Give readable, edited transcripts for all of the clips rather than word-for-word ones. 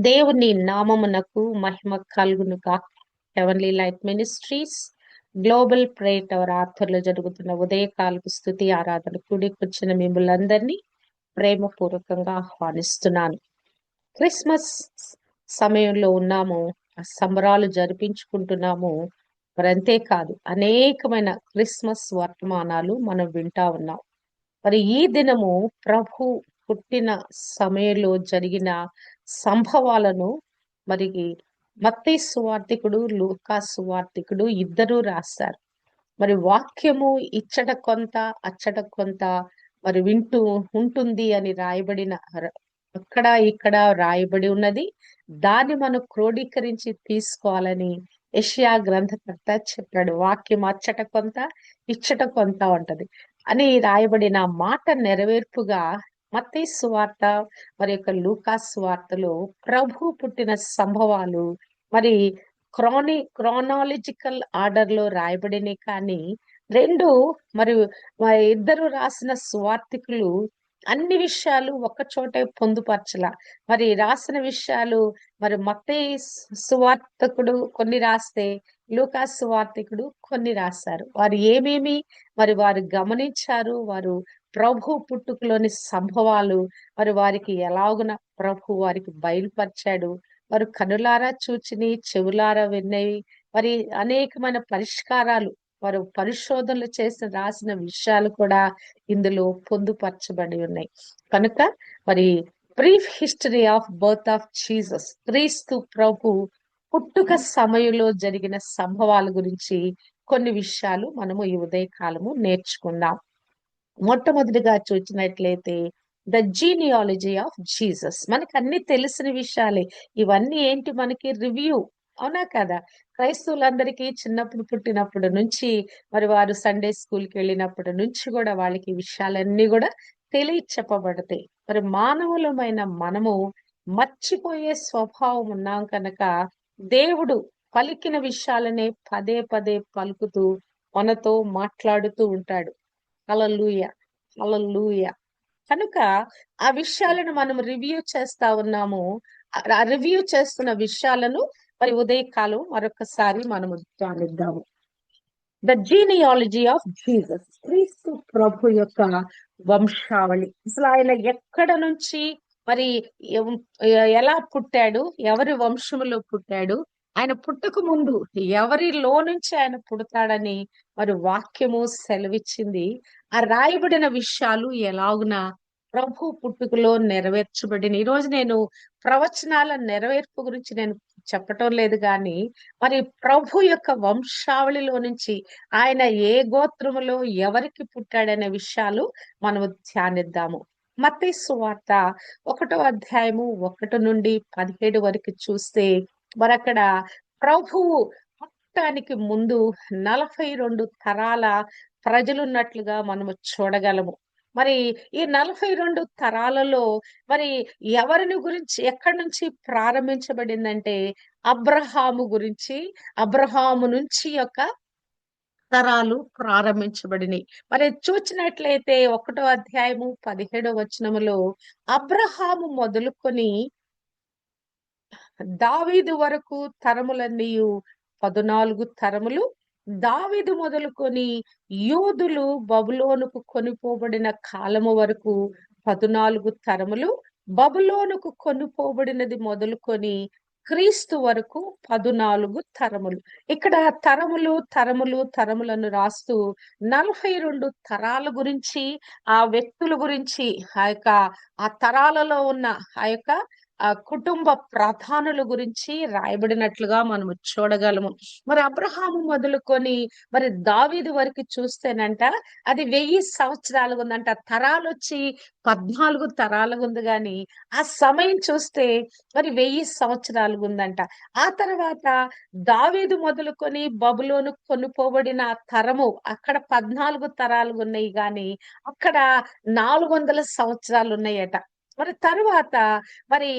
దేవుని నామమునకు మహిమ కలుగును గాక. Heavenly light ministries global prayer tower ఆధ్వర్యంలో జరుగుతున్న ఉదయకాలపు స్తుతి ఆరాధన కూడికొచ్చిన మిమ్మల్ందరినీ ప్రేమపూర్వకంగా ఆహ్వానిస్తున్నాను. క్రిస్మస్ సమయంలో ఉన్నాము, ఆ సంబరాలు జరిపించుకుంటున్నాము. మరి అంతేకాదు, అనేకమైన క్రిస్మస్ వర్తమానాలు మనం వింటా ఉన్నాం. మరి ఈ దినము ప్రభు పుట్టిన సమయంలో జరిగిన సంభవాలను మరి మత్తయి సువార్తికుడు, లూకా సువార్తికుడు ఇద్దరూ రాశారు. మరి వాక్యము ఇచ్చట కొంత అచ్చట కొంత మరి వింటూ ఉంటుంది అని రాయబడిన అక్కడ ఇక్కడ రాయబడి ఉన్నది. దాన్ని మనం క్రోడీకరించి తీసుకోవాలని యెషయా గ్రంథకర్త చెప్పాడు. వాక్యం అచ్చట కొంత ఇచ్చట కొంత ఉంటది అని రాయబడిన మాట నెరవేర్పుగా మత్తయి సువార్త మరి యొక్క లూకా సువార్తలో ప్రభు పుట్టిన సంభవాలు మరి క్రోనాలజికల్ ఆర్డర్ లో రాయబడినవి. కానీ రెండు మరి ఇద్దరు రాసిన సువార్తికులు అన్ని విషయాలు ఒక్క చోటే పొందుపరచలా. మరి రాసిన విషయాలు మరి మత్తయి సువార్తకుడు కొన్ని రాస్తే లూకా సువార్తికుడు కొన్ని రాశారు. వారు ఏమేమి మరి వారు గమనించారు, వారు ప్రభు పుట్టుకలోని సంభవాలు మరి వారికి ఎలాగున ప్రభు వారికి బయలుపరిచాడు, వారు కనులారా చూచిని చెవులారా విన్నవి మరి అనేకమైన పరిష్కారాలు వారు పరిశోధనలు చేసి రాసిన విషయాలు కూడా ఇందులో పొందుపరచబడి ఉన్నాయి. కనుక మరి brief history of birth of Jesus, క్రీస్తు ప్రభు పుట్టుక సమయంలో జరిగిన సంభవాల గురించి కొన్ని విషయాలు మనము ఈ ఉదయకాలము నేర్చుకుందాం. మొట్టమొదటిగా చూసినట్లయితే ద జీనియాలజీ ఆఫ్ జీసస్. మనకి అన్ని తెలిసిన విషయాలే ఇవన్నీ. ఏంటి మనకి రివ్యూ, అవునా కదా? క్రైస్తవులందరికీ చిన్నప్పుడు పుట్టినప్పటి నుంచి మరి వారు సండే స్కూల్కి వెళ్ళినప్పటి నుంచి కూడా వాళ్ళకి ఈ విషయాలన్నీ కూడా చెప్పబడతాయి. మరి మానవులమైన మనము మర్చిపోయే స్వభావం ఉన్నాం కనుక దేవుడు పలికిన విషయాలనే పదే పదే పలుకుతూ మనతో మాట్లాడుతూ ఉంటాడు. హల్లెలూయా, హల్లెలూయా. కనుక ఆ విషయాలను మనం రివ్యూ చేస్తా ఉన్నాము. ఆ రివ్యూ చేస్తున్న విషయాలను మరి ఉదయకాలం మరొకసారి మనము ధ్యానిద్దాము. ద జీనియాలజీ ఆఫ్ జీసస్, క్రీస్తు ప్రభు యొక్క వంశావళి. అసలు ఆయన ఎక్కడ నుంచి మరి ఎలా పుట్టాడు, ఎవరి వంశములో పుట్టాడు, ఆయన పుట్టక ముందు ఎవరిలో నుంచి ఆయన పుడతాడని మరి వాక్యము సెలవిచ్చింది. ఆ రాయబడిన విషయాలు ఎలాగున ప్రభు పుట్టుకలో నెరవేర్చబడిన. ఈరోజు నేను ప్రవచనాల నెరవేర్పు గురించి నేను చెప్పటం లేదు, కానీ మరి ప్రభు యొక్క వంశావళిలో నుంచి ఆయన ఏ గోత్రములో ఎవరికి పుట్టాడనే విషయాలు మనము ధ్యానిద్దాము. మత్తయి సువార్త 1వ అధ్యాయము 1 నుండి 17 వరకు చూస్తే మరి అక్కడ ప్రభువు పుట్టడానికి ముందు 42 తరాల ప్రజలున్నట్లుగా మనము చూడగలము. మరి ఈ 42 తరాలలో మరి ఎవరిని గురించి ఎక్కడి నుంచి ప్రారంభించబడిందంటే అబ్రహాము గురించి, అబ్రహాము నుంచి యొక్క తరాలు ప్రారంభించబడినాయి. మరి చూచినట్లయితే 1వ అధ్యాయము 17వ వచనములో అబ్రహాము మొదలుకొని దావీదు వరకు తరములన్నీయు 14 తరములు. దావీదు మొదలుకొని యూదులు బబులోనుకు కొనిపోబడిన కాలము వరకు 14 తరములు. బబులోనుకు కొనిపోబడినది మొదలుకొని క్రీస్తు వరకు 14 తరములు. ఇక్కడ తరములు తరములు తరములను రాస్తూ 42 తరాల గురించి, ఆ వ్యక్తుల గురించి, ఆ తరాలలో ఉన్న ఆ యొక్క ఆ కుటుంబ ప్రధానుల గురించి రాయబడినట్లుగా మనము చూడగలము. మరి అబ్రహాము మొదలుకొని మరి దావీదు వరకు చూస్తేనంట అది 1000 సంవత్సరాలు ఉందంట. తరాలు వచ్చి 14 తరాలు ఉంది, గాని ఆ సమయం చూస్తే మరి 1000 సంవత్సరాలు ఉందంట. ఆ తర్వాత దావీదు మొదలుకొని బబులోను కొనుపోబడిన తరము అక్కడ 14 తరాలు ఉన్నాయి, గాని అక్కడ 400 సంవత్సరాలు ఉన్నాయట. మరి తరువాత మరి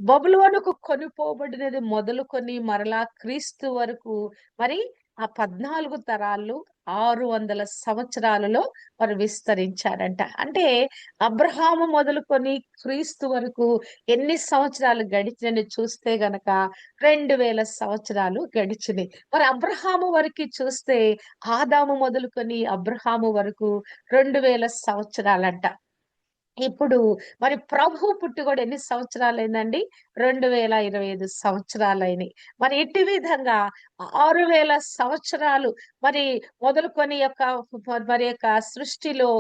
బబులోనుకు కొనిపోబడినది మొదలుకొని మరలా క్రీస్తు వరకు మరి ఆ 14 తరాలు 600 సంవత్సరాలలో వారు విస్తరించారంట. అంటే అబ్రహాము మొదలుకొని క్రీస్తు వరకు ఎన్ని సంవత్సరాలు గడిచినని చూస్తే గనక 2000 సంవత్సరాలు గడిచినాయి. మరి అబ్రహాము వరకి చూస్తే ఆదాము మొదలుకొని అబ్రహాము వరకు 2000 సంవత్సరాలంట. ఇప్పుడు మరి ప్రభు పుట్టి కూడా ఎన్ని సంవత్సరాలైందండి? 2025 సంవత్సరాలైనాయి. మరి ఇట్టి విధంగా 6000 సంవత్సరాలు మరి మొదలుకొని మరి యొక్క సృష్టిలో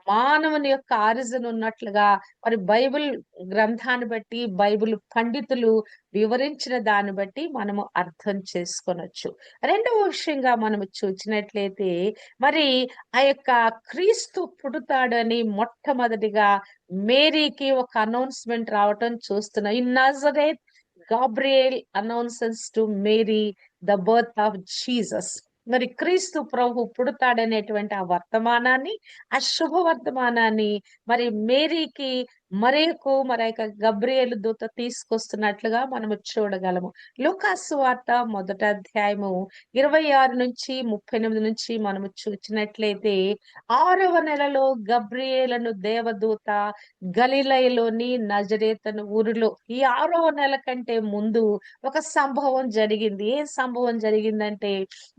మానవుని యొక్క ఆరిజిన్ ఉన్నట్లుగా మరి బైబిల్ గ్రంథాన్ని బట్టి, బైబిల్ పండితులు వివరించిన దాన్ని బట్టి మనము అర్థం చేసుకొనొచ్చు. రెండవ విషయంగా మనము చూచినట్లయితే మరి ఆ యొక్క క్రీస్తు పుడతాడని మొట్టమొదటిగా మేరీకి ఒక అనౌన్స్‌మెంట్ రావటం చూస్తున్నాం. In Nazareth Gabriel announces to Mary the birth of Jesus. మరి క్రీస్తు ప్రభు పుడతాడనేటువంటి ఆ వర్తమానాన్ని, ఆ శుభవర్తమానాన్ని మరి మేరీకి మరియకు మరి యొక్క గబ్రియేలు దూత తీసుకొస్తున్నట్లుగా మనము చూడగలము. లూకాసు సువార్త మొదటి అధ్యాయము 26-38 నుంచి మనము చూచినట్లయితే 6వ నెలలో గబ్రియేలును దేవదూత గలిలయలోని నజరేతను ఊరిలో, ఈ 6వ నెల కంటే ముందు ఒక సంభవం జరిగింది. ఏం సంభవం జరిగిందంటే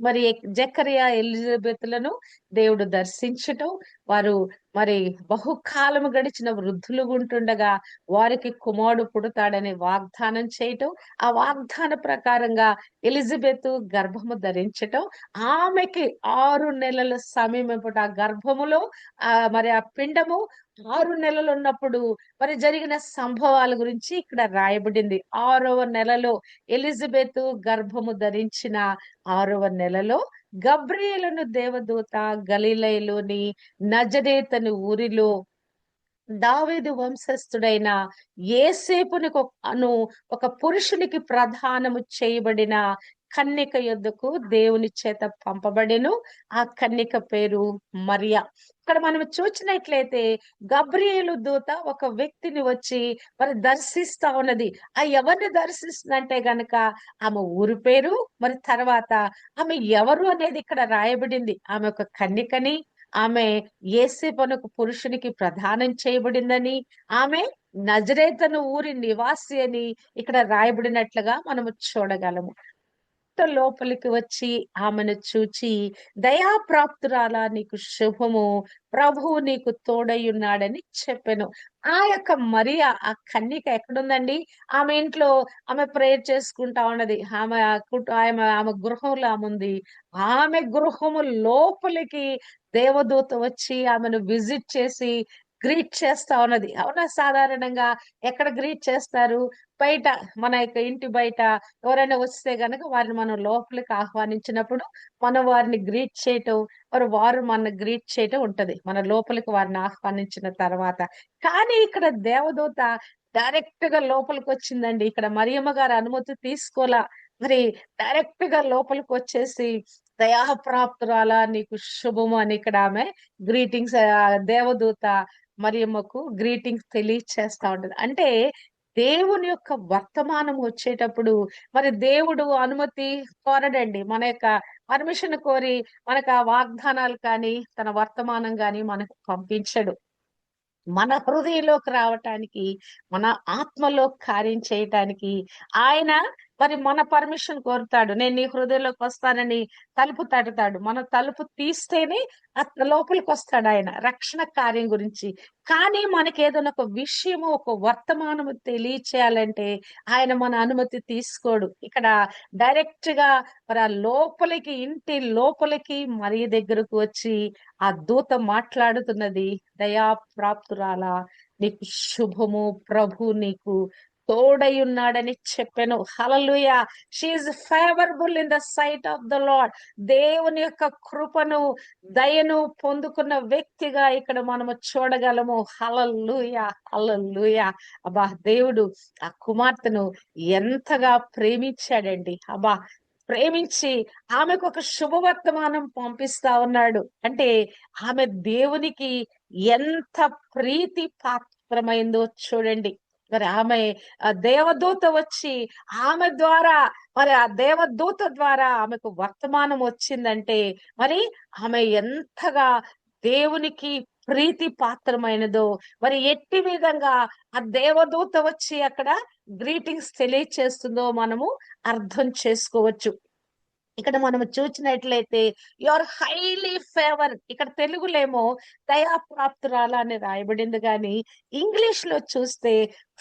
మరి జకరియా ఎలిజబెతులను దేవుడు దర్శించటం, వారు మరి బహుకాలము గడిచిన వృద్ధులు ఉంటుండగా వారికి కుమారుడు పుడతాడని వాగ్దానం చేయటం, ఆ వాగ్దాన ప్రకారంగా ఎలిజబెత్ గర్భము ధరించటం, ఆమెకి 6 నెలల సమయం ఆ గర్భములో మరి ఆ పిండము 6 నెలలు ఉన్నప్పుడు మరి జరిగిన సంభవాల గురించి ఇక్కడ రాయబడింది. 6వ నెలలో ఎలిజబెత్ గర్భము ధరించిన 6వ నెలలో గబ్రియేలును దేవదూత గలిలయలోని నజరేతను ఊరిలో దావీదు వంశస్థుడైన యేసేపునకు ఒక పురుషునికి ప్రధానము చేయబడిన కన్యక యొద్దకు దేవుని చేత పంపబడెను. ఆ కన్యక పేరు మరియా. ఇక్కడ మనం చూసినట్లయితే గబ్రియేలు దూత ఒక వ్యక్తిని వచ్చి మరి దర్శిస్తా ఉన్నది. ఆ ఎవరిని దర్శిస్తుందంటే గనక ఆమె ఊరు పేరు, మరి తర్వాత ఆమె ఎవరు అనేది ఇక్కడ రాయబడింది. ఆమె ఒక కన్యకని, ఆమె యేసేపునకు పురుషునికి ప్రదానం చేయబడిందని, ఆమె నజరేతను ఊరి నివాసి అని ఇక్కడ రాయబడినట్లుగా మనము చూడగలము. లోపలికి వచ్చి ఆమెను చూచి, దయాప్రాప్తురాలా, నీకు శుభము, ప్రభువు నీకు తోడయ్యున్నాడని చెప్పెను. ఆ యొక్క మరియా, ఆ కన్యక ఎక్కడుందండి? ఆమె ఇంట్లో ఆమె ప్రేయర్ చేసుకుంటా ఉన్నది. ఆమె గృహంలో ఆమె ఉంది. ఆమె గృహము లోపలికి దేవదూత వచ్చి ఆమెను విజిట్ చేసి గ్రీట్ చేస్తా ఉన్నది. అవునా? సాధారణంగా ఎక్కడ గ్రీట్ చేస్తారు? బయట, మన యొక్క ఇంటి బయట ఎవరైనా వస్తే గనక వారిని మనం లోపలికి ఆహ్వానించినప్పుడు మనం వారిని గ్రీట్ చేయటం, మరి వారు మన గ్రీట్ చేయటం ఉంటది, మన లోపలికి వారిని ఆహ్వానించిన తర్వాత. కానీ ఇక్కడ దేవదూత డైరెక్ట్ గా లోపలికి వచ్చిందండి. ఇక్కడ మరియమ్మ గారు అనుమతి తీసుకోలా. మరి డైరెక్ట్ గా లోపలికి వచ్చేసి, దయాప్రాప్తురాలా, నీకు శుభము అని ఇక్కడ ఆమె గ్రీటింగ్స్, దేవదూత మరియమ్మకు గ్రీటింగ్స్ తెలియచేస్తా ఉంటది. అంటే దేవుని యొక్క వర్తమానం వచ్చేటప్పుడు మరి దేవుడు అనుమతి కోరడండి. మన యొక్క పర్మిషన్ కోరి మనకు ఆ వాగ్దానాలు కానీ, తన వర్తమానం గాని మనకు పంపించడు. మన హృదయంలోకి రావటానికి, మన ఆత్మలో కార్యం చేయటానికి ఆయన మరి మన పర్మిషన్ కోరుతాడు. నేను నీ హృదయంలోకి వస్తానని తలుపు తడతాడు. మన తలుపు తీస్తేనే లోపలికి వస్తాడు ఆయన రక్షణ కార్యం గురించి. కానీ మనకి ఏదైనా ఒక విషయము, ఒక వర్తమానము తెలియచేయాలంటే ఆయన మన అనుమతి తీసుకోడు. ఇక్కడ డైరెక్ట్ గా మరి ఆ లోపలికి, ఇంటి లోపలికి మరి దగ్గరకు వచ్చి ఆ దూత మాట్లాడుతున్నది, దయా ప్రాప్తురాలా, నీకు శుభము, ప్రభు నీకు తోడై ఉన్నాడని చెప్పెను. Hallelujah. She is favourable in the sight of the Lord. దేవుని యొక్క కృపను, దయను పొందుకున్న వ్యక్తిగా ఇక్కడ మనము చూడగలము. హల్లెలూయా, హల్లెలూయా. అబ్బా, దేవుడు ఆ కుమార్తెను ఎంతగా ప్రేమించాడండి. అబ్బా, ప్రేమించి ఆమెకు ఒక శుభవర్తమానం పంపిస్తా ఉన్నాడు. అంటే ఆమె దేవునికి ఎంత ప్రీతి పాత్రమైందో చూడండి. మరి ఆమె దేవదూత వచ్చి ఆమె ద్వారా, మరి ఆ దేవదూత ద్వారా ఆమెకు వర్తమానం వచ్చిందంటే మరి ఆమె ఎంతగా దేవునికి ప్రీతి పాత్రమైనదో, మరి ఎట్టి విధంగా ఆ దేవదూత వచ్చి అక్కడ గ్రీటింగ్స్ తెలియచేస్తుందో మనము అర్థం చేసుకోవచ్చు. ఇక్కడ మనం చూసినట్లయితే యు ఆర్ హైలీ ఫేవర్, ఇక్కడ తెలుగులేమో దయాప్రాప్తురాల అని రాయబడింది, కానీ ఇంగ్లీష్ లో చూస్తే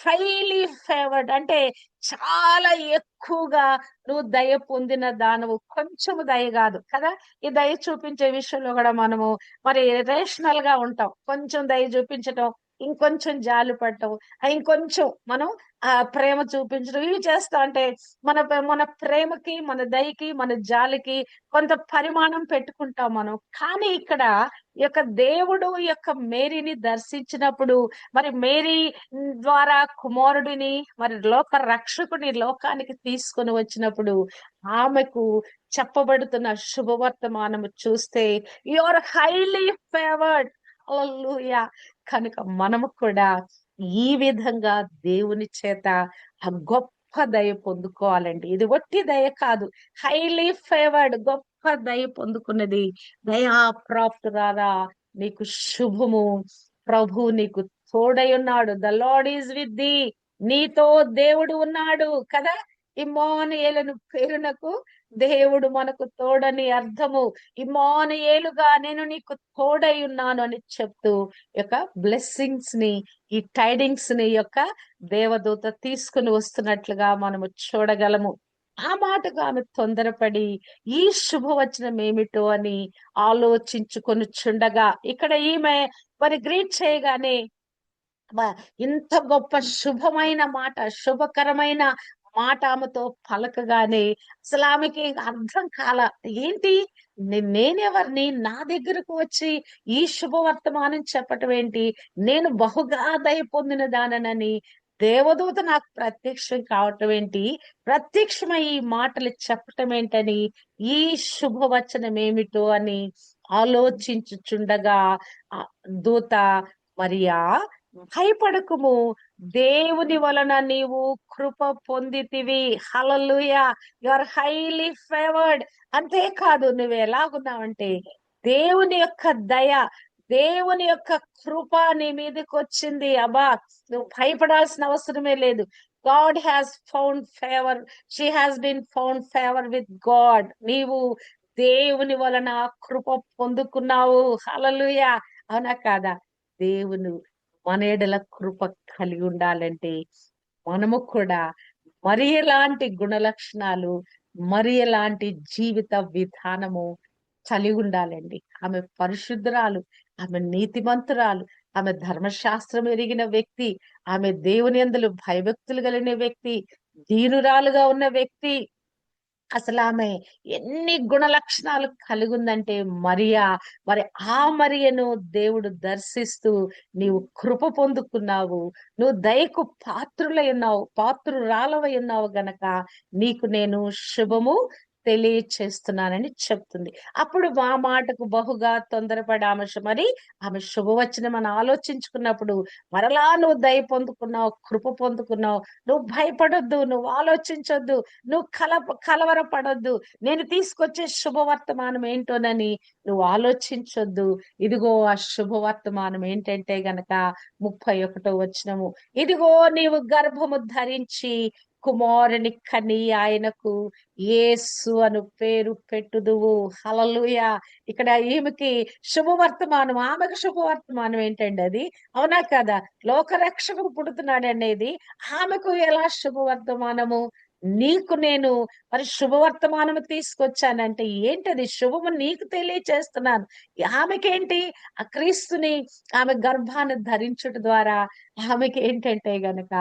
హైలీ ఫేవర్డ్ అంటే చాలా ఎక్కువగా నువ్వు దయ పొందిన దానవు, కొంచెం దయ కాదు కదా. ఈ దయ చూపించే విషయంలో కూడా మనము మరి రేషనల్ గా ఉంటాం. కొంచెం దయ చూపించటం, ఇంకొంచెం జాలి పడటం, ఇంకొంచెం మనం ప్రేమ చూపించడం, ఇవి చేస్తా అంటే మన మన ప్రేమకి, మన దయకి, మన జాలికి కొంత పరిమాణం పెట్టుకుంటాం మనం. కానీ ఇక్కడ ఈ యొక్క దేవుడు ఈ యొక్క మేరీని దర్శించినప్పుడు, మరి మేరీ ద్వారా కుమారుడిని, మరి లోక రక్షకుని లోకానికి తీసుకొని వచ్చినప్పుడు ఆమెకు చెప్పబడుతున్న శుభవర్తమానము చూస్తే యు ఆర్ హైలీ ఫేవర్డ్. హల్లెలూయా. కనుక మనము కూడా ఈ విధంగా దేవుని చేత ఆ గొప్ప దయ పొందుకోవాలండి. ఇది ఒట్టి దయ కాదు, హైలీ ఫేవర్డ్, గొప్ప దయ పొందుకున్నది. దయా ప్రాప్తురారా, నీకు శుభము, ప్రభు నీకు తోడై ఉన్నాడు. ద లార్డ్ ఈజ్ విత్ థీ, నీతో దేవుడు ఉన్నాడు కదా. ఇమ్మానుయేలును పేరునకు దేవుడు మనకు తోడని అర్థము. ఇమ్మానుయేలుగా నేను నీకు తోడై ఉన్నాను అని చెప్తూ యొక్క బ్లెస్సింగ్స్ ని, ఈ టైడింగ్స్ ని యొక్క దేవదూత తీసుకుని వస్తున్నట్లుగా మనము చూడగలము. ఆ మాటకు ఆమె తొందరపడి ఈ శుభవచనం ఏమిటో అని ఆలోచించుకొని చుండగా, ఇక్కడ ఈమె మరి గ్రీట్ చేయగానే ఇంత గొప్ప శుభమైన మాట, శుభకరమైన మాట ఆమెతో పలకగానే అసలు ఆమెకి అర్థం కాల. ఏంటి, నేనెవరిని, నా దగ్గరకు వచ్చి ఈ శుభవర్తమానం చెప్పటం ఏంటి, నేను బహుగా దయ పొందిన దానని దేవదూత నాకు ప్రత్యక్షం కావటం ఏంటి, ప్రత్యక్షమై ఈ మాటలు చెప్పటం ఏంటని, ఈ శుభవచనం ఏమిటో అని ఆలోచించుచుండగా ఆ దూత మరియా భయపడకుము, దేవుని వలన నీవు కృప పొందితివి. Hallelujah. You are highly favoured. అంతేకాదు, నువ్వు ఎలాగున్నావంటే దేవుని యొక్క దయ, దేవుని యొక్క కృప నీ మీదకి వచ్చింది. అబ్బా, నువ్వు భయపడాల్సిన అవసరమే లేదు. God has found favour, she has been found favour with God. నీవు దేవుని వలన కృప పొందుకున్నావు. హల్లెలూయా. అవునా కాదా? దేవుని మన ఎడల కృప కలిగి ఉండాలంటే మనము కూడా మరి ఎలాంటి గుణ లక్షణాలు, మరి ఎలాంటి జీవిత విధానము కలిగి ఉండాలండి. ఆమె పరిశుద్ధురాలు, ఆమె నీతిమంతురాలు, ఆమె ధర్మశాస్త్రం ఎరిగిన వ్యక్తి, ఆమె దేవుని యందు భయభక్తులు కలిగిన వ్యక్తి, దీనురాలుగా ఉన్న వ్యక్తి. అసలు ఆమె ఎన్ని గుణ లక్షణాలు కలిగి ఉందంటే మరియా, మరి ఆ మరియను దేవుడు దర్శిస్తూ నీవు కృప పొందుకున్నావు, నువ్వు దయకు పాత్రులై ఉన్నావు, పాత్రురాలవై ఉన్నావు గనక నీకు నేను శుభము తెలియచేస్తున్నానని చెప్తుంది. అప్పుడు మా మాటకు బహుగా తొందరపడి ఆమె శుభవచనం అని ఆలోచించుకున్నప్పుడు, మరలా నువ్వు దయ పొందుకున్నావు, కృప పొందుకున్నావు, నువ్వు భయపడొద్దు, నువ్వు ఆలోచించొద్దు, నువ్వు కలవరపడొద్దు, నేను తీసుకొచ్చే శుభవర్తమానం ఏంటోనని నువ్వు ఆలోచించొద్దు. ఇదిగో ఆ శుభవర్తమానం ఏంటంటే గనక 31వ వచనము, ఇదిగో నీవు గర్భము ధరించి కుమారుని కని ఆయనకు యేసు అను పేరు పెట్టుదువు. హల్లెలూయా. ఇక్కడ ఈమెకి శుభవర్తమానం, ఆమెకు శుభవర్తమానం ఏంటండి అది? అవునా కదా? లోకరక్షకుడు పుడుతున్నాడు అనేది ఆమెకు ఎలా శుభవర్తమానము? నీకు నేను మరి శుభవర్తమానము తీసుకొచ్చానంటే ఏంటది? శుభము నీకు తెలియచేస్తున్నాను. ఆమెకేంటి? ఆ క్రీస్తుని ఆమె గర్భాన్ని ధరించుట ద్వారా ఆమెకి ఏంటంటే గనక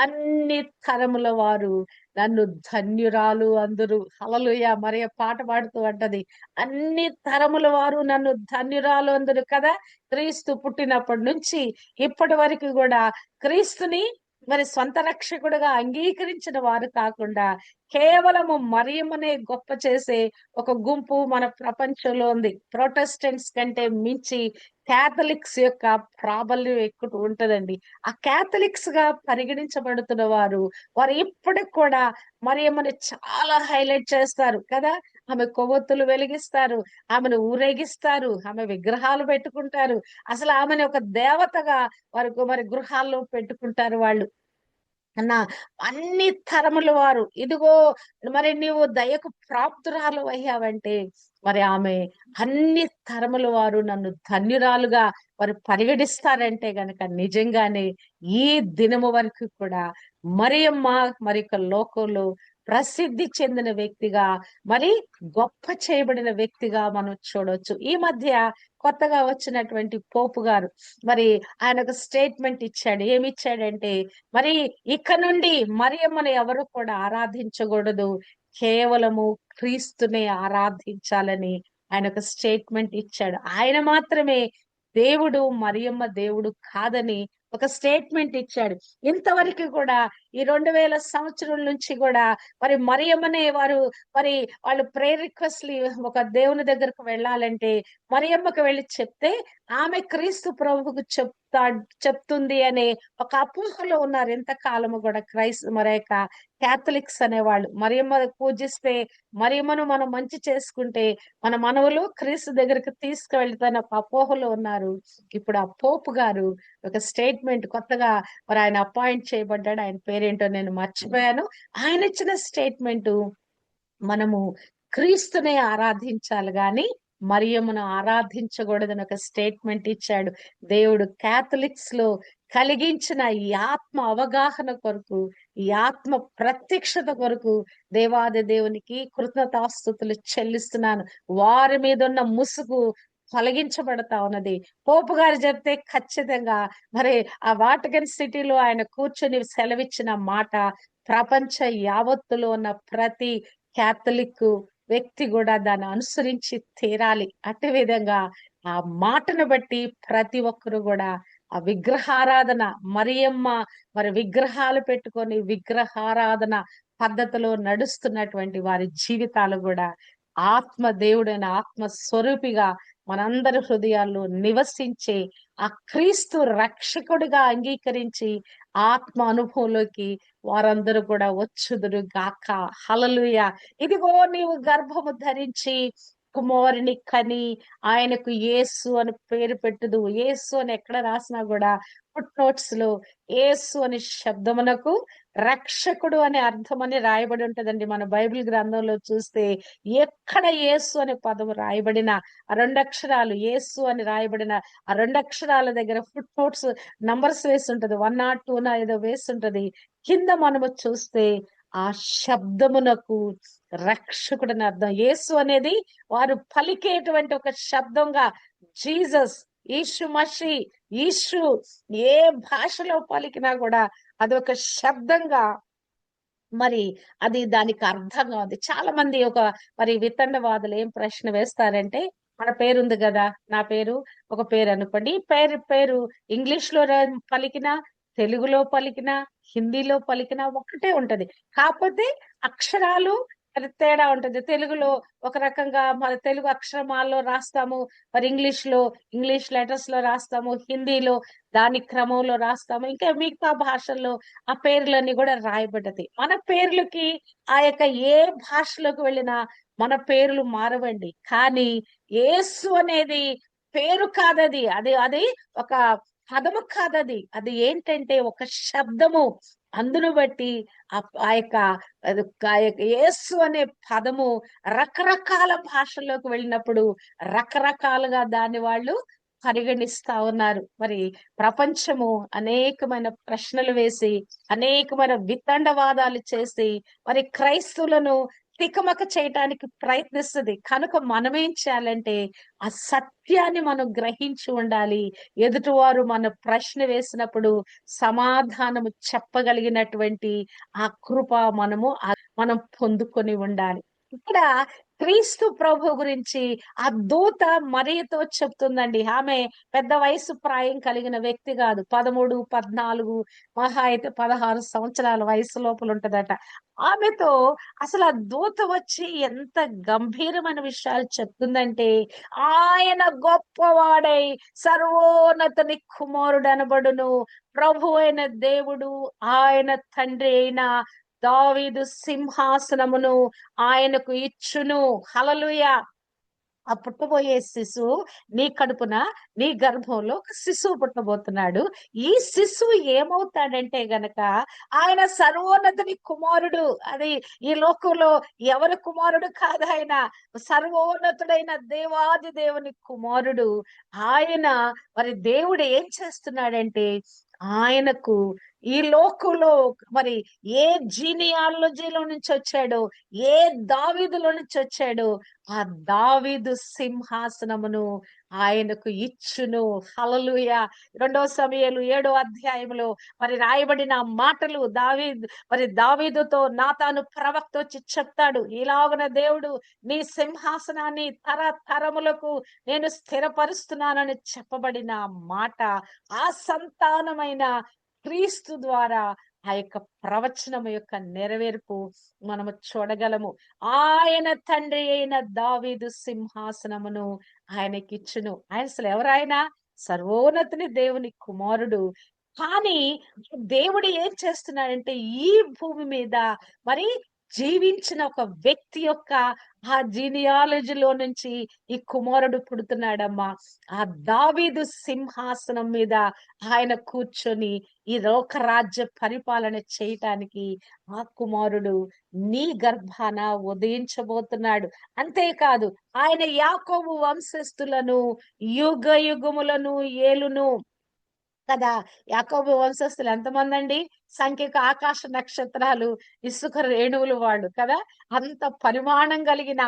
అన్ని తరముల వారు నన్ను ధన్యురాలు అందరూ. హల్లెలూయా. మరియ పాట పాడుతూ అంటది, అన్ని తరముల వారు నన్ను ధన్యురాలు అందరు కదా. క్రీస్తు పుట్టినప్పటి నుంచి ఇప్పటి వరకు కూడా క్రీస్తుని మరి సొంత రక్షకుడుగా అంగీకరించిన వారు కాకుండా కేవలము మరియమ్మనే గొప్ప చేసే ఒక గుంపు మన ప్రపంచంలో ఉంది. ప్రొటెస్టెంట్స్ కంటే మించి కాథలిక్స్ యొక్క ప్రాబల్యం ఎక్కువ ఉంటదండి. ఆ కాథలిక్స్ గా పరిగణించబడుతున్న వారు ఇప్పటికి కూడా మరియమ్మని చాలా హైలైట్ చేస్తారు కదా! ఆమె కొవ్వొత్తులు వెలిగిస్తారు. ఆమెను ఊరేగిస్తారు. ఆమె విగ్రహాలు పెట్టుకుంటారు. అసలు ఆమెని ఒక దేవతగా మరి గృహాల్లో పెట్టుకుంటారు వాళ్ళు. అన్నా అన్ని తరముల వారు ఇదిగో మరి నీవు దయకు ప్రాప్తురాలు అయ్యావంటే మరి ఆమె అన్ని తరముల వారు నన్ను ధన్యురాలుగా వారు పరిగణిస్తారంటే గనక నిజంగానే ఈ దినము వరకు కూడా మరియమ్మ మరి యొక్క లోకంలో ప్రసిద్ధి చెందిన వ్యక్తిగా మరి గొప్ప చేయబడిన వ్యక్తిగా మనం చూడొచ్చు. ఈ మధ్య కొత్తగా వచ్చినటువంటి పోపు గారు మరి ఆయన ఒక స్టేట్మెంట్ ఇచ్చాడు. ఏమి ఇచ్చాడంటే మరి ఇక నుండి మరియమ్మను ఎవరు కూడా ఆరాధించకూడదు. కేవలము క్రీస్తునే ఆరాధించాలని ఆయన ఒక స్టేట్మెంట్ ఇచ్చాడు. ఆయన మాత్రమే దేవుడు, మరియమ్మ దేవుడు కాదని ఒక స్టేట్మెంట్ ఇచ్చాడు. ఇంతవరకు కూడా ఈ 2000 సంవత్సరం నుంచి కూడా మరి మరియమ్మనే మరి వాళ్ళు ప్రేయర్ రిక్వెస్ట్‌లు ఒక దేవుని దగ్గరకు వెళ్ళాలంటే మరియమ్మకు వెళ్లి చెప్తే ఆమె క్రీస్తు ప్రభువుకు చెప్తుంది అనే ఒక అపోహలో ఉన్నారు ఇంతకాలము కూడా మరి యొక్క కాథలిక్స్ అనేవాళ్ళు. మరియమ్మ పూజిస్తే మరియమ్మను మనం మంచి చేసుకుంటే మన మనవలు క్రీస్తు దగ్గరికి తీసుకువెళ్తాని ఒక అపోహలో ఉన్నారు. ఇప్పుడు ఆ పోపు గారు ఒక స్టేట్మెంట్ కొత్తగా మరి ఆయన అపాయింట్ చేయబడ్డాడు. ఆయన పేరేంటో నేను మర్చిపోయాను. ఆయన ఇచ్చిన స్టేట్మెంటు మనము క్రీస్తునే ఆరాధించాలి గాని మరియమ్మను ఆరాధించకూడదని ఒక స్టేట్మెంట్ ఇచ్చాడు. దేవుడు కాథలిక్స్ లో కలిగించిన ఈ ఆత్మ అవగాహన కొరకు, ఈ ఆత్మ ప్రత్యక్షత కొరకు దేవాది దేవునికి కృతజ్ఞతాస్తుతులు చెల్లిస్తున్నాను. వారి మీద ఉన్న ముసుగు తొలగించబడతా ఉన్నది. పోపు గారు చెప్తే ఖచ్చితంగా మరి ఆ వాటికన్ సిటీలో ఆయన కూర్చొని సెలవిచ్చిన మాట ప్రపంచ యావత్తులో ఉన్న ప్రతి కాథలిక్ వ్యక్తి కూడా దాన్ని అనుసరించి తీరాలి. అట్టి విధంగా ఆ మాటను బట్టి ప్రతి ఒక్కరు కూడా ఆ విగ్రహారాధన మరియమ్మ మరి విగ్రహాలు పెట్టుకొని విగ్రహారాధన పద్ధతిలో నడుస్తున్నటువంటి వారి జీవితాలు కూడా ఆత్మ దేవుడైన ఆత్మ స్వరూపిగా మనందరి హృదయాల్లో నివసించే ఆ క్రీస్తు రక్షకుడిగా అంగీకరించి ఆత్మ అనుభవంలోకి వారందరూ కూడా వచ్చుదురు గాక. హల్లెలూయా. ఇదిగో నీవు గర్భము ధరించి కుమారుని కని ఆయనకు యేసు అని పేరు పెట్టుదు. యేసు అని ఎక్కడ రాసినా కూడా ఫుట్ నోట్స్ లో యేసు అని శబ్దమునకు రక్షకుడు అనే అర్థం అని రాయబడి ఉంటదండి. మన బైబిల్ గ్రంథంలో చూస్తే ఎక్కడ యేసు అనే పదం రాయబడిన ఆ 2 అక్షరాలు యేసు అని రాయబడిన ఆ 2 అక్షరాల దగ్గర ఫుట్ నోట్స్ నంబర్స్ వేసి ఉంటది. 102 ఏదో వేసి ఉంటది. కింద మనము చూస్తే ఆ శబ్దమునకు రక్షకుడని అర్థం. యేసు అనేది వారు పలికేటువంటి ఒక శబ్దంగా జీసస్, ఈషు మషి, ఈషు ఏ భాషలో పలికినా కూడా అదొక శబ్దంగా మరి అది దానికి అర్థంగా ఉంది. చాలా మంది మరి వితండవాదులు ఏం ప్రశ్న వేస్తారంటే మన పేరుంది గదా! నా పేరు ఒక పేరు అనుకోండి. ఈ పేరు ఇంగ్లీష్‌లో పలికినా, తెలుగులో పలికినా, హిందీలో పలికినా ఒకటే ఉంటది. కాకపోతే అక్షరాలు మరి తేడా ఉంటది. తెలుగులో ఒక రకంగా మన తెలుగు అక్షరమాలలో రాస్తాము. మరి ఇంగ్లీష్ లెటర్స్ లో రాస్తాము. హిందీలో దాని క్రమంలో రాస్తాము. ఇంకా మిగతా భాషల్లో ఆ పేర్లన్నీ కూడా రాయబడ్డది. మన పేర్లకి ఆ యొక్క ఏ భాషలోకి వెళ్ళినా మన పేర్లు మారవండి. కానీ యేసు అనేది పేరు కాదది. అది అది ఒక పదము కాదది. అది ఏంటంటే ఒక శబ్దము. అందును బట్టి ఆ యొక్క ఆ యొక్క యేసు అనే పదము రకరకాల భాషల్లోకి వెళ్ళినప్పుడు రకరకాలుగా దాన్ని వాళ్ళు పరిగణిస్తా ఉన్నారు. మరి ప్రపంచము అనేకమైన ప్రశ్నలు వేసి, అనేకమైన వితండవాదాలు చేసి, మరి క్రైస్తవులను తికమక చేయటానికి ప్రయత్నిస్తది. కనుక మనమేం చేయాలంటే ఆ సత్యాన్ని మనం గ్రహించి ఉండాలి. ఎదుటివారు మన ప్రశ్న వేసినప్పుడు సమాధానము చెప్పగలిగినటువంటి ఆ కృప మనం పొందుకొని ఉండాలి. ఇక్కడ క్రీస్తు ప్రభు గురించి ఆ దూత మరియతో చెప్తుందండి. ఆమె పెద్ద వయసు ప్రాయం కలిగిన వ్యక్తి కాదు. 13, 14 మహా అయితే 16 సంవత్సరాల వయసు లోపల ఉంటదట. ఆమెతో అసలు ఆ దూత వచ్చి ఎంత గంభీరమైన విషయాలు చెప్తుందంటే, ఆయన గొప్పవాడై సర్వోన్నతుని కుమారుడనబడును. ప్రభువైన దేవుడు ఆయన తండ్రి అయిన దావీదు సింహాసనమును ఆయనకు ఇచ్చును. హల్లెలూయా! ఆ పుట్టబోయే శిశువు నీ కడుపున, నీ గర్భంలో ఒక శిశువు పుట్టబోతున్నాడు. ఈ శిశువు ఏమవుతాడంటే గనక ఆయన సర్వోన్నతుని కుమారుడు. అది ఈ లోకంలో ఎవరి కుమారుడు కాదాయన. సర్వోన్నతుడైన దేవాది దేవుని కుమారుడు. ఆయన మరి దేవుడు ఏం చేస్తున్నాడంటే ఆయనకు ఈ లోకంలో మరి ఏ జీనియాలజీలో నుంచి వచ్చాడో, ఏ దావీదులో నుంచి వచ్చాడో ఆ దావీదు సింహాసనమును ఆయనకు ఇచ్చును. హల్లెలూయా! 2 సమూయేలు 7 అధ్యాయంలో మరి రాయబడిన మాటలు దావీదుతో నాతాను ప్రవక్త వచ్చి చెప్తాడు. ఇలాగున దేవుడు నీ సింహాసనాన్ని తరతరములకు నేను స్థిరపరుస్తున్నానని చెప్పబడిన మాట ఆ సంతానమైన క్రీస్తు ద్వారా ఆ యొక్క ప్రవచనము యొక్క నెరవేర్పు మనము చూడగలము. ఆయన తండ్రి అయిన దావీదు సింహాసనమును ఆయనకిచ్చును. ఆయన అసలు ఎవరాయన? సర్వోన్నతుని దేవుని కుమారుడు. కానీ దేవుడు ఏం చేస్తున్నాడంటే ఈ భూమి మీద మరి జీవించిన ఒక వ్యక్తి యొక్క ఆ జీనియాలజీలో నుంచి ఈ కుమారుడు పుడుతున్నాడమ్మా. ఆ దావీదు సింహాసనం మీద ఆయన కూర్చొని ఈ లోకరాజ్య పరిపాలన చేయటానికి ఆ కుమారుడు నీ గర్భాన ఉదయించబోతున్నాడు. అంతేకాదు ఆయన యాకోబు వంశస్థులను యుగ యుగములను ఏలును కదా! యాకోబు వంశస్థులు ఎంతమందండి? సంఖ్యకు ఆకాశ నక్షత్రాలు, ఇసుక రేణువులు వాళ్ళు కదా! అంత పరిమాణం కలిగిన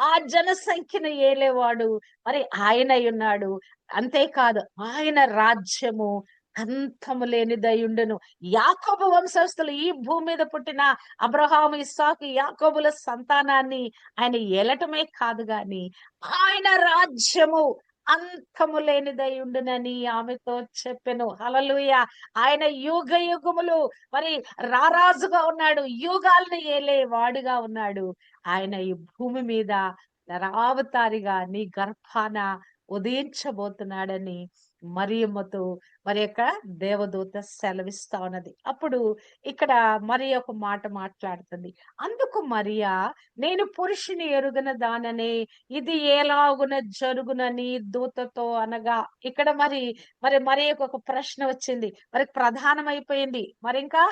ఆ జనసంఖ్యను ఏలేవాడు మరి ఆయనయున్నాడు. అంతేకాదు ఆయన రాజ్యము అంతము లేనిదయుండును. యాకోబు వంశస్థులు ఈ భూమి మీద పుట్టిన అబ్రహాము, ఇస్సాకు, యాకోబుల సంతానాన్ని ఆయన ఏలటమే కాదు గాని ఆయన రాజ్యము అంతము లేనిదై ఉండునని ఆమెతో చెప్పెను. హల్లెలూయా! ఆయన యుగ యుగములు మరి రారాజుగా ఉన్నాడు. యుగాలను ఏలే వాడుగా ఉన్నాడు. ఆయన ఈ భూమి మీద నరావతారిగా నీ గర్భాన ఉదయించబోతున్నాడని మరియమ్మతో మరి యొక్క దేవదూత సెలవిస్తా ఉన్నది. అప్పుడు ఇక్కడ మరి ఒక మాట మాట్లాడుతుంది. అందుకు మరియా నేను పురుషుని ఎరుగన దాననే ఇది ఎలాగున జరుగునని దూతతో అనగా ఇక్కడ మరి ఒక ప్రశ్న వచ్చింది. మరి ప్రధానమైపోయింది. మరి ఇంకా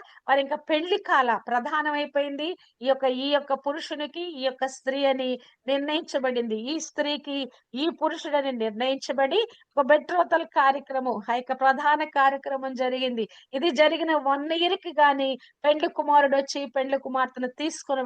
పెళ్లి కాల ప్రధానమైపోయింది. ఈ యొక్క పురుషునికి ఈ యొక్క స్త్రీ అని నిర్ణయించబడింది. ఈ స్త్రీకి ఈ పురుషుడని నిర్ణయించబడి ఒక బెట్రోతల్ కార్యక్రమం ఆ యొక్క ప్రధాన కార్యక్రమం జరిగింది. ఇది జరిగిన 1 ఇయర్ కి గాని పెండ్లి కుమారుడు వచ్చి పెండ్లి కుమార్తెను తీసుకొని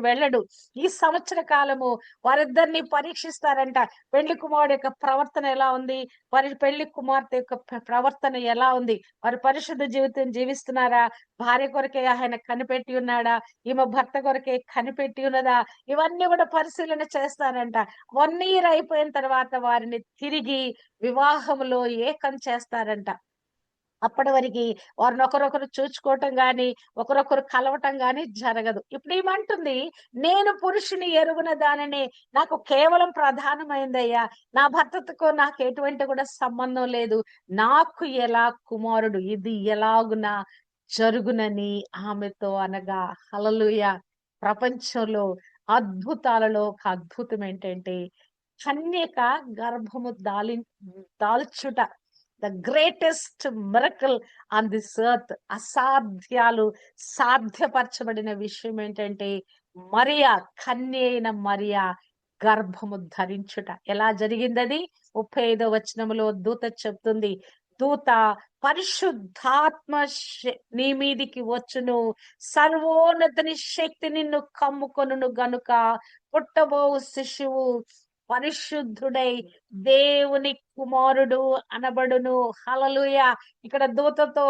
వెళ్ళడు. ఈ సంవత్సర కాలము వారిద్దరిని పరీక్షిస్తారంట. పెళ్లి కుమారుడు యొక్క ప్రవర్తన ఎలా ఉంది? వారి పెళ్లి కుమార్తె యొక్క ప్రవర్తన ఎలా ఉంది? వారు పరిశుద్ధ జీవితం జీవిస్తున్నారా? భార్య కొరకే ఆయన కనిపెట్టి ఉన్నాడా? ఈమె భర్త కొరకే కనిపెట్టి ఉన్నదా? ఇవన్నీ కూడా పరిశీలన చేస్తారంట. 1 ఇయర్ అయిపోయిన తర్వాత వారిని తిరిగి వివాహములో ఏకం చేస్తారంట. అప్పటి వరకి వారినొకరొకరు చూచుకోవటం గాని, ఒకరొకరు కలవటం గాని జరగదు. ఇప్పుడేమంటుంది, నేను పురుషుని ఎరుగని దానిని నాకు కేవలం ప్రధానమైందయ్యా. నా భర్తతో నాకు ఎటువంటి కూడా సంబంధం లేదు. నాకు ఎలా కుమారుడు ఇది ఎలాగున జరుగునని ఆమెతో అనగా హల్లెలూయా! ప్రపంచంలో అద్భుతాలలో ఒక అద్భుతం ఏంటంటే, కన్యక గర్భము దాల్చుట. The greatest miracle on this earth. అసాధ్యాలు సాధ్యపరచబడిన విషయం ఏంటంటే మరియా, కన్య అయిన మరియా గర్భము ధరించుట. ఎలా జరిగిందది? 35వ వచనములో దూత చెప్తుంది. దూత పరిశుద్ధాత్మ నీ మీదికి వచ్చును, సర్వోన్నతుని శక్తి నిన్ను కమ్ముకొనును గనుక పుట్టబో శిశువు పరిశుద్ధుడై దేవుని కుమారుడు అనబడును. హల్లెలూయా. ఇక్కడ దూతతో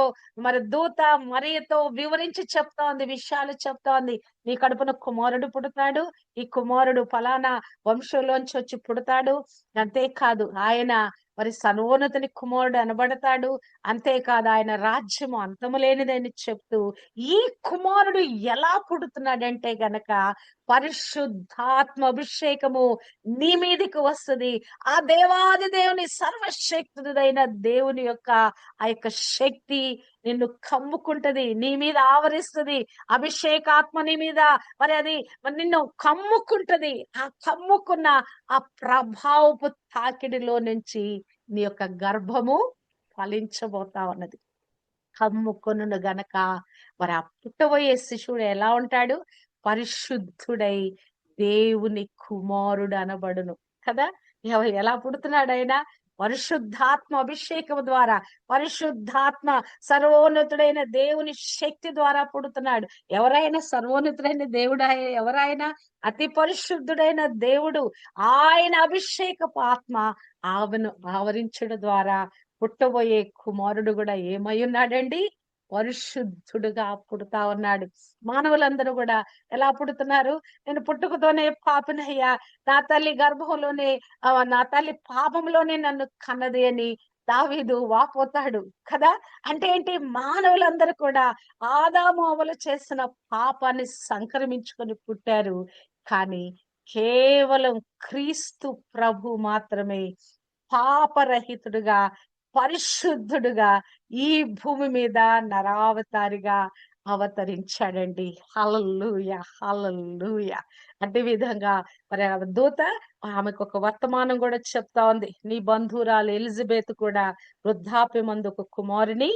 దూత మరియతో వివరించి చెప్తోంది, విషయాలు చెప్తోంది. నీ కడుపున కుమారుడు పుడతాడు. ఈ కుమారుడు ఫలానా వంశంలోంచి వచ్చి పుడతాడు. అంతేకాదు ఆయన సర్వోన్నతుని కుమారుడు అనబడతాడు. అంతేకాదు ఆయన రాజ్యము అంతము లేనిదని చెప్తూ, ఈ కుమారుడు ఎలా పుడుతున్నాడంటే గనక పరిశుద్ధాత్మ అభిషేకము నీ మీదికి వస్తది. ఆ దేవాది దేవుని సర్వశక్తుడైన దేవుని యొక్క ఆ యొక్క శక్తి నిన్ను కమ్ముకుంటది, నీ మీద ఆవరిస్తది. అభిషేకాత్మ నీ మీద అది నిన్ను కమ్ముకుంటది. ఆ కమ్ముకున్న ఆ ప్రభావపు తాకిడిలో నుంచి నీ యొక్క గర్భము ఫలించబోతా ఉన్నది. కమ్ముకొనును గనక ఆ పుట్టబోయే శిశువుడు ఎలా ఉంటాడు? పరిశుద్ధుడై దేవుని కుమారుడు అనబడును కదా. ఎలా పుడుతున్నాడు ఆయన? పరిశుద్ధాత్మ అభిషేకం ద్వారా, పరిశుద్ధాత్మ సర్వోన్నతుడైన దేవుని శక్తి ద్వారా పుడుతున్నాడు. ఎవరైనా సర్వోన్నతుడైన దేవుడు ఎవరైనా అతి పరిశుద్ధుడైన దేవుడు. ఆయన అభిషేకపు ఆత్మ ఆవరించడం ద్వారా పుట్టబోయే కుమారుడు కూడా ఏమై ఉన్నాడండి? పరిశుద్ధుడుగా పుడతా ఉన్నాడు. మానవులందరూ కూడా ఎలా పుడుతున్నారు? నేను పుట్టుకతోనే పాపినయ్యా, నా తల్లి గర్భంలోనే నా తల్లి పాపంలోనే నన్ను కన్నది అని దావీదు వాపోతాడు కదా. అంటే ఏంటి? మానవులందరూ కూడా ఆదాము అవ్వలు చేసిన పాపాన్ని సంక్రమించుకొని పుట్టారు. కానీ కేవలం క్రీస్తు ప్రభు మాత్రమే పాపరహితుడుగా, పరిశుద్ధుడుగా ఈ భూమి మీద నరావతారిగా అవతరించాడండి. హల్లెలూయా, హల్లెలూయా. అదే విధంగా ఆ దూత ఆమెకు ఒక వర్తమానం కూడా చెప్తా ఉంది. నీ బంధువురాలు ఎలిజబెత్ కూడా వృద్ధాప్యమందు ఒక కుమారుని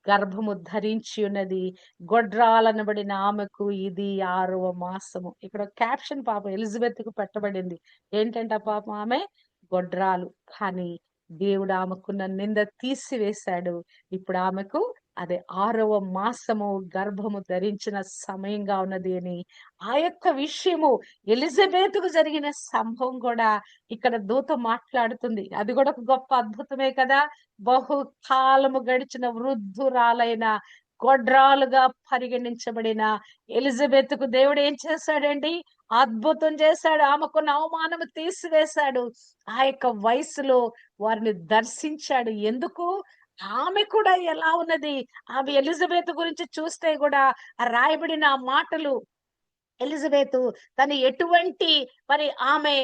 గర్భము ధరించి ఉన్నది. గొడ్రాలనబడిన ఆమెకు ఇది 6వ మాసము. ఇక్కడ క్యాప్షన్ పాపం ఎలిజబెత్ కు పెట్టబడింది. ఏంటంటే పాపం ఆమె గొడ్రాలు. కానీ దేవుడు ఆమెకున్న నింద తీసివేశాడు. ఇప్పుడు ఆమెకు అదే 6వ మాసము గర్భము ధరించిన సమయంగా ఉన్నది అని ఆ యొక్క విషయము ఎలిజబెత్కు జరిగిన సంభవం కూడా ఇక్కడ దూత మాట్లాడుతుంది. అది కూడా ఒక గొప్ప అద్భుతమే కదా. బహుకాలము గడిచిన వృద్ధురాలైన గొడ్రాలుగా పరిగణించబడిన ఎలిజబెత్కు దేవుడు ఏం చేశాడండి? అద్భుతం చేశాడు. ఆమెకున్న అవమానము తీసివేశాడు. ఆ యొక్క వయసులో వారిని దర్శించాడు. ఎందుకు? ఆమె కూడా ఎలా ఉన్నది? ఆమె ఎలిజబెత్ గురించి చూస్తే కూడా రాయబడిన మాటలు, ఎలిజబెత్ తను ఎటువంటి ఆమె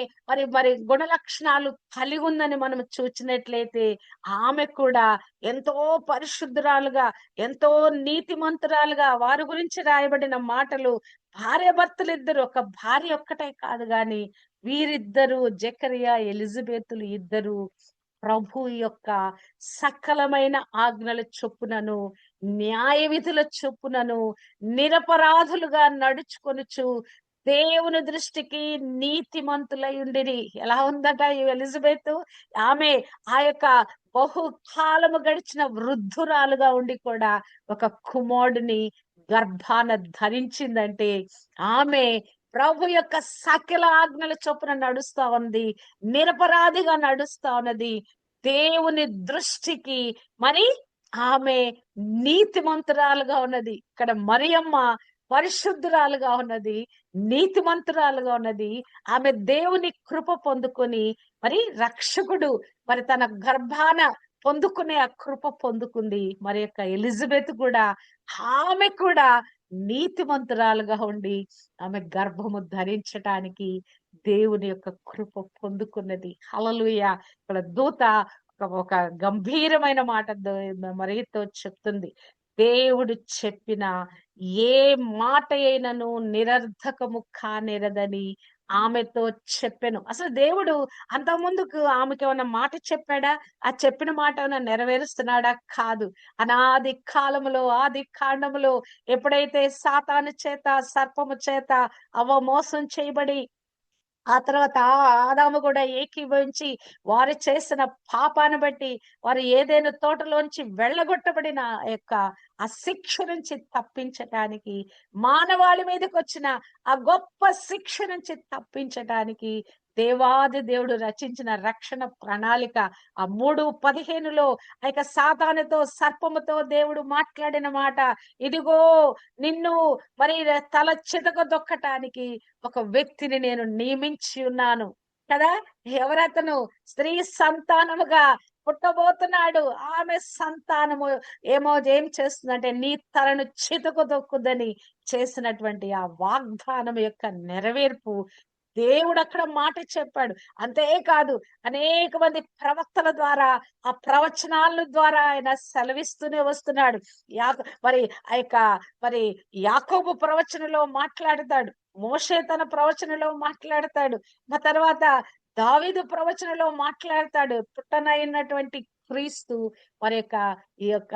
గుణ లక్షణాలు కలిగి ఉందని మనం చూచినట్లయితే ఆమె కూడా ఎంతో పరిశుద్ధురాలుగా, ఎంతో నీతిమంతురాలుగా, వారి గురించి రాయబడిన మాటలు, భార్యాభర్తలు ఇద్దరు, ఒక భార్య ఒక్కటే కాదు గాని వీరిద్దరు, జకరియా ఎలిజబెతులు ఇద్దరు ప్రభు యొక్క సకలమైన ఆజ్ఞల చొప్పునను, న్యాయ విధుల చొప్పునను నిరపరాధులుగా నడుచుకొనుచు దేవుని దృష్టికి నీతిమంతులై ఉండిరి. ఎలా ఉందట ఈ ఎలిజబెత్? ఆమె ఆ యొక్క బహుకాలము గడిచిన వృద్ధురాలుగా ఉండి కూడా ఒక కుమారుడిని గర్భాన ధరించిందంటే ఆమె ప్రభు యొక్క సకల ఆజ్ఞల చొప్పున నడుస్తా ఉంది, నిరపరాధిగా నడుస్తా ఉన్నది. దేవుని దృష్టికి ఆమె నీతిమంతురాలుగా ఉన్నది. ఇక్కడ మరియమ్మ పరిశుద్ధురాలుగా ఉన్నది, నీతిమంతురాలుగా ఉన్నది. ఆమె దేవుని కృప పొందుకొని రక్షకుడు తన గర్భాన పొందుకునే ఆ కృప పొందుకుంది. యొక్క ఎలిజబెత్ కూడా, ఆమె కూడా నీతిమంతురాలుగా ఉండి ఆమె గర్భము ధరించటానికి దేవుని యొక్క కృప పొందుకున్నది. హల్లెలూయా. ఇక్కడ దూత ఒక గంభీరమైన మాట మరియతో చెప్తుంది. దేవుడు చెప్పిన ఏ మాట అయినను నిరర్ధకము కానేరదని ఆమెతో చెప్పాను. అసలు దేవుడు అంత ముందుకు ఆమెకి ఏమన్నా మాట చెప్పాడా? ఆ చెప్పిన మాట ఏమైనా నెరవేరుస్తున్నాడా? కాదు. అనాది కాలములో, ఆది కాండములో ఎప్పుడైతే సాతాను చేత, సర్పము చేత మోసం చేయబడి ఆ తర్వాత ఆదాము కూడా ఏకీభవించి వారు చేసిన పాపాన్ని బట్టి వారు ఏదైనా తోటలోంచి వెళ్ళగొట్టబడిన యొక్క ఆ శిక్ష నుంచి తప్పించటానికి, మానవాళి మీదకి వచ్చిన ఆ గొప్ప శిక్ష నుంచి తప్పించటానికి దేవాది దేవుడు రచించిన రక్షణ ప్రణాళిక. ఆ 3:15లో ఆ యొక్క సాతానుతో, సర్పముతో దేవుడు మాట్లాడిన మాట, ఇదిగో నిన్ను మరి తల చితకదొక్కటానికి ఒక వ్యక్తిని నేను నియమించి ఉన్నాను కదా! ఎవరతను? స్త్రీ సంతానముగా పుట్టబోతున్నాడు. ఆమె సంతానము ఏం చేస్తుందంటే నీ తలను చితకదొక్కుదని చేసినటువంటి ఆ వాగ్దానం యొక్క నెరవేర్పు దేవుడక్కడ మాట చెప్పాడు. అంతేకాదు అనేక మంది ప్రవక్తల ద్వారా, ఆ ప్రవచనాల ద్వారా ఆయన సెలవిస్తూనే వస్తున్నాడు. మరి ఆ యొక్క మరి యాకోబు ప్రవచనలో మాట్లాడతాడు. మోషే తన ప్రవచనలో మాట్లాడతాడు. తర్వాత దావీదు ప్రవచనలో మాట్లాడతాడు. పుట్టనైనటువంటి క్రీస్తు మరి ఈ యొక్క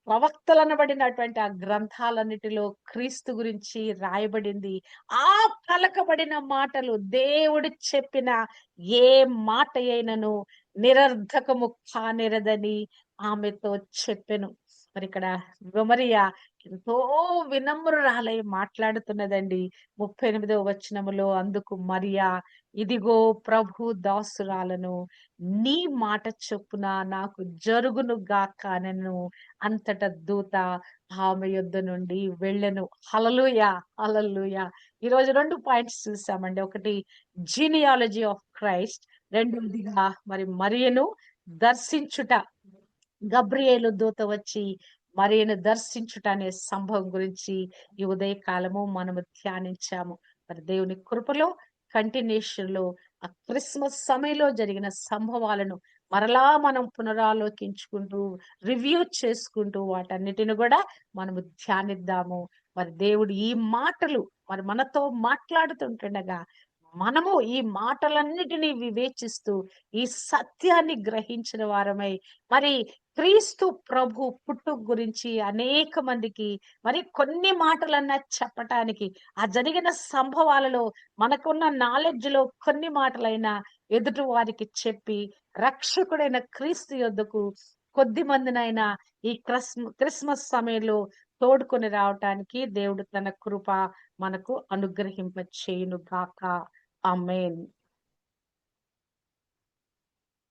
ప్రవక్తలనబడినటువంటి ఆ గ్రంథాలన్నిటిలో క్రీస్తు గురించి రాయబడింది. ఆ పలకబడిన మాటలు దేవుడు చెప్పిన ఏ మాట అయినను నిరర్ధకము కానిరదని ఆమెతో చెప్పెను. మరి ఇక్కడ గొమరియా ఎంతో వినమ్రురాలై మాట్లాడుతున్నదండి. 38వ వచనములో అందుకు మరియా, ఇదిగో ప్రభు దాసురాలను, నీ మాట చొప్పున నాకు జరుగును గాక అనెను. అంతట దూత ఆమె యొద్ద నుండి వెళ్ళెను. హల్లెలూయా! హల్లెలూయా! ఈరోజు 2 పాయింట్స్ చూసామండి. ఒకటి జీనియాలజీ ఆఫ్ క్రైస్ట్. రెండవదిగా మరి మరియను దర్శించుట. గబ్రియేలు దూత వచ్చి మరియను దర్శించుట అనే సంభవం గురించి ఈ ఉదయకాలము మనము ధ్యానించాము. మరి దేవుని కృపలో కంటిన్యూషన్ లో ఆ క్రిస్మస్ సమయంలో జరిగిన సంభవాలను మరలా మనం పునరాలోకించుకుంటూ రివ్యూ చేసుకుంటూ వాటన్నిటిని కూడా మనము ధ్యానిద్దాము. మరి దేవుడు ఈ మాటలు మరి మనతో మాట్లాడుతుంటుండగా మనము ఈ మాటలన్నిటినీ వివేచిస్తూ ఈ సత్యాన్ని గ్రహించిన వారమై మరి క్రీస్తు ప్రభు పుట్టుక గురించి అనేక మందికి మరి కొన్ని మాటలన్నా చెప్పటానికి, ఆ జరిగిన సంభవాలలో మనకున్న నాలెడ్జ్ లో కొన్ని మాటలైనా ఎదుటి వారికి చెప్పి రక్షకుడైన క్రీస్తు యొద్దకు కొద్ది మందినైనా ఈ క్రిస్మస్ సమయంలో తోడుకొని రావటానికి దేవుడు తన కృప మనకు అనుగ్రహింప చేయును గాక. ఆమేన్.